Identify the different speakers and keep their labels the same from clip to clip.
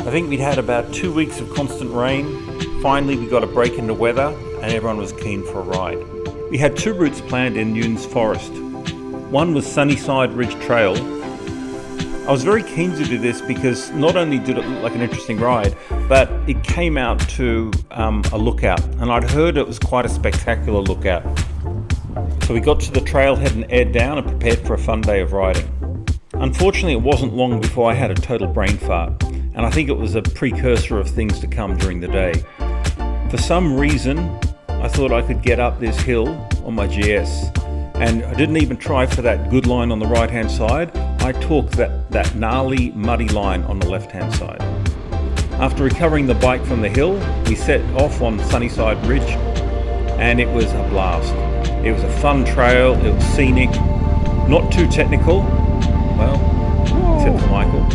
Speaker 1: I think we'd had about 2 weeks of constant rain. Finally, we got a break in the weather and everyone was keen for a ride. We had 2 routes planned in Newnes Forest. One was Sunnyside Ridge Trail. I was very keen to do this because not only did it look like an interesting ride, but it came out to a lookout, and I'd heard it was quite a spectacular lookout. So we got to the trailhead and aired down and prepared for a fun day of riding. Unfortunately, it wasn't long before I had a total brain fart, and I think it was a precursor of things to come during the day. For some reason, I thought I could get up this hill on my GS, and I didn't even try for that good line on the right hand side. I took that gnarly, muddy line on the left hand side. After recovering the bike from the hill, we set off on Sunnyside Ridge, and it was a blast. It was a fun trail, it was scenic, not too technical, well, except for Michael.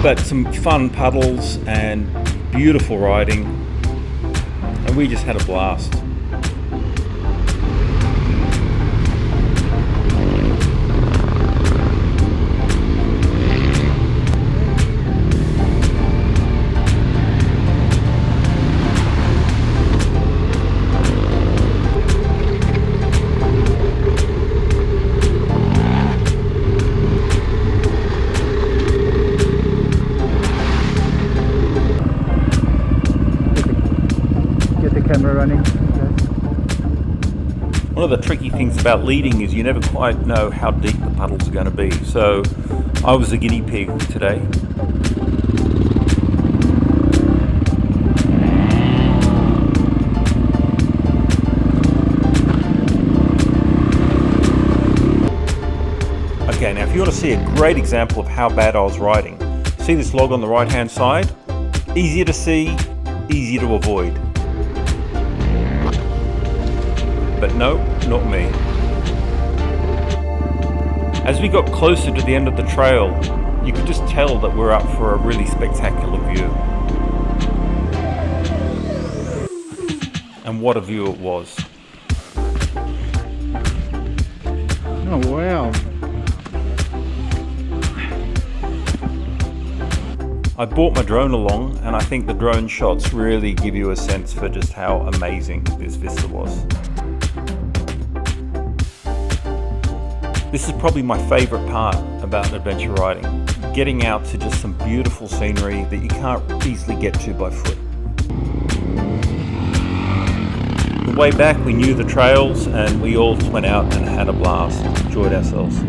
Speaker 1: But some fun puddles and beautiful riding, and we just had a blast.
Speaker 2: Camera running.
Speaker 1: One of the tricky things about leading is you never quite know how deep the puddles are going to be. So I was the guinea pig today. Okay, now if you want to see a great example of how bad I was riding, see this log on the right hand side? Easier to see, easier to avoid. But no, not me. As we got closer to the end of the trail, you could just tell that we're up for a really spectacular view. And what a view it was.
Speaker 2: Oh wow.
Speaker 1: I brought my drone along, and I think the drone shots really give you a sense for just how amazing this vista was. This is probably my favourite part about adventure riding, getting out to just some beautiful scenery that you can't easily get to by foot. The way back we knew the trails and we all went out and had a blast, enjoyed ourselves.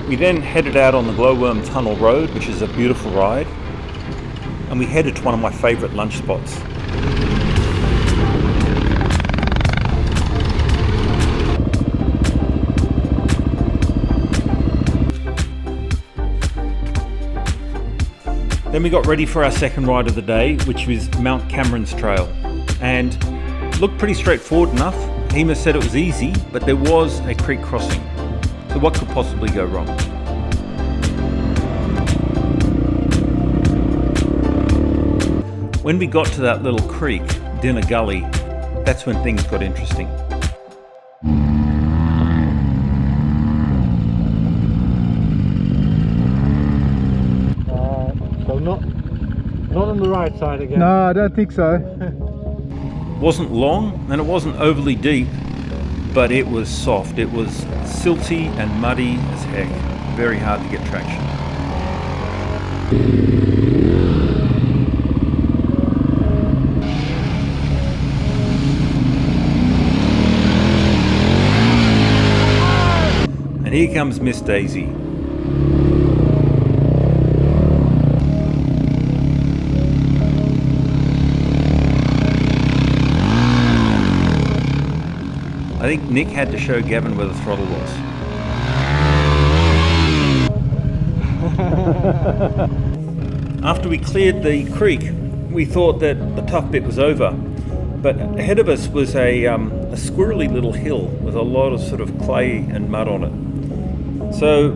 Speaker 1: We then headed out on the Glowworm Tunnel Road, which is a beautiful ride, and we headed to one of my favourite lunch spots. Then we got ready for our second ride of the day, which was Mount Cameron's Trail, and it looked pretty straightforward enough. Hema said it was easy, but there was a creek crossing. So what could possibly go wrong? When we got to that little creek, Dinner Gully, that's when things got interesting.
Speaker 3: So not on the right side again.
Speaker 2: No, I don't think so.
Speaker 1: It wasn't long and it wasn't overly deep, but it was soft. It was silty and muddy as heck. Very hard to get traction. And here comes Miss Daisy. I think Nick had to show Gavin where the throttle was. After we cleared the creek, we thought that the tough bit was over, But ahead of us was a squirrely little hill with a lot of sort of clay and mud on it. So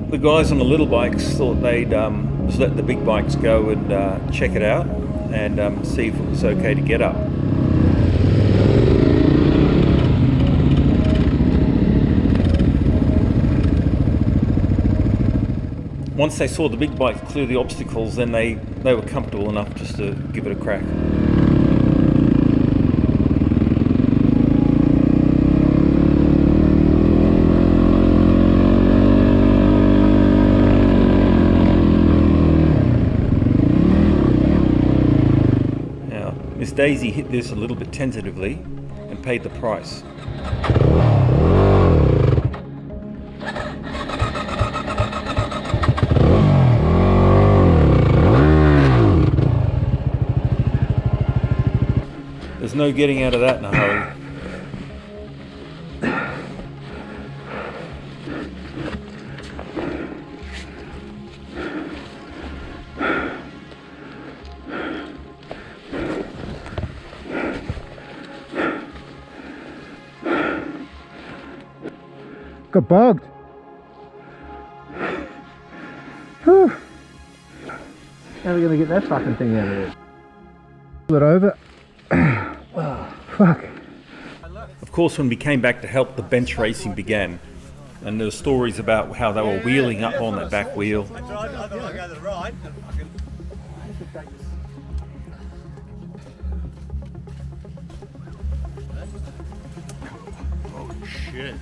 Speaker 1: the guys on the little bikes thought they'd just let the big bikes go and check it out and see if it was okay to get up. Once they saw the big bikes clear the obstacles, then they were comfortable enough just to give it a crack. Now, Miss Daisy hit this a little bit tentatively and paid the price. There's no getting out of that in a hurry.
Speaker 2: Got bogged. Whew.
Speaker 3: How are we going to get that fucking thing out of there?
Speaker 2: Pull it over. Fuck.
Speaker 1: Of course, when we came back to help, the bench racing began. And there were stories about how they were wheeling up on that back wheel.
Speaker 4: Oh shit.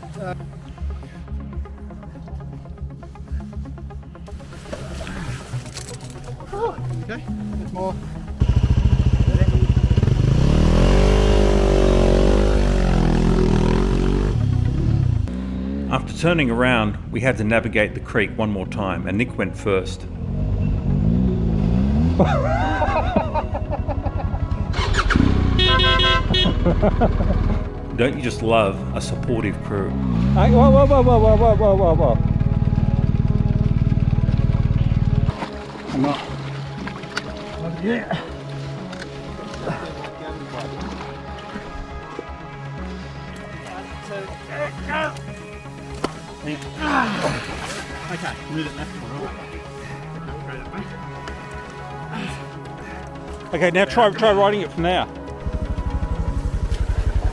Speaker 4: Okay, there's more.
Speaker 1: After turning around, we had to navigate the creek one more time, and Nick went first. Don't you just love a supportive crew?
Speaker 2: Hey, whoa, whoa, whoa, whoa, whoa, whoa, whoa, whoa, whoa. Come on. Yeah.
Speaker 4: Okay, move it left or right.
Speaker 1: Okay, now try riding it from there.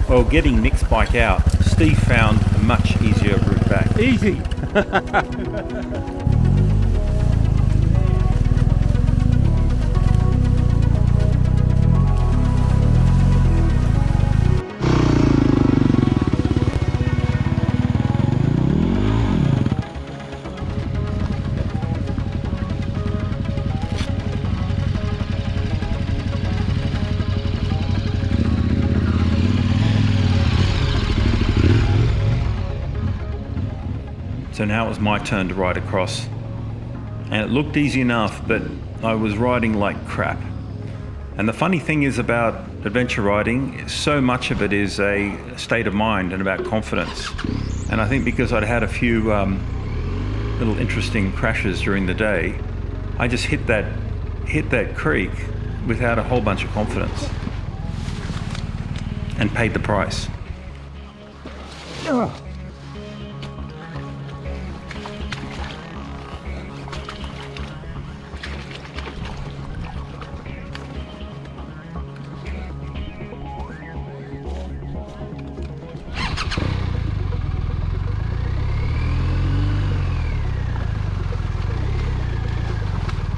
Speaker 1: Well, getting Nick's bike out, Steve found a much easier route back.
Speaker 2: Easy.
Speaker 1: So now it was my turn to ride across. And it looked easy enough, but I was riding like crap. And the funny thing is about adventure riding, so much of it is a state of mind and about confidence. And I think because I'd had a few little interesting crashes during the day, I just hit that creek without a whole bunch of confidence and paid the price.
Speaker 2: Oh.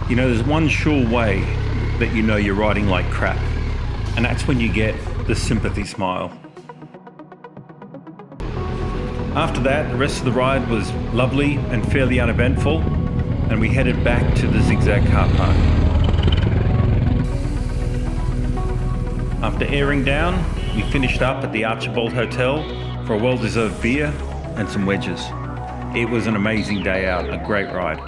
Speaker 1: You know, there's one sure way that you know you're riding like crap, and that's when you get the sympathy smile. After that, the rest of the ride was lovely and fairly uneventful, and we headed back to the Zigzag car park. After airing down, we finished up at the Archibald Hotel for a well-deserved beer and some wedges. It was an amazing day out, a great ride.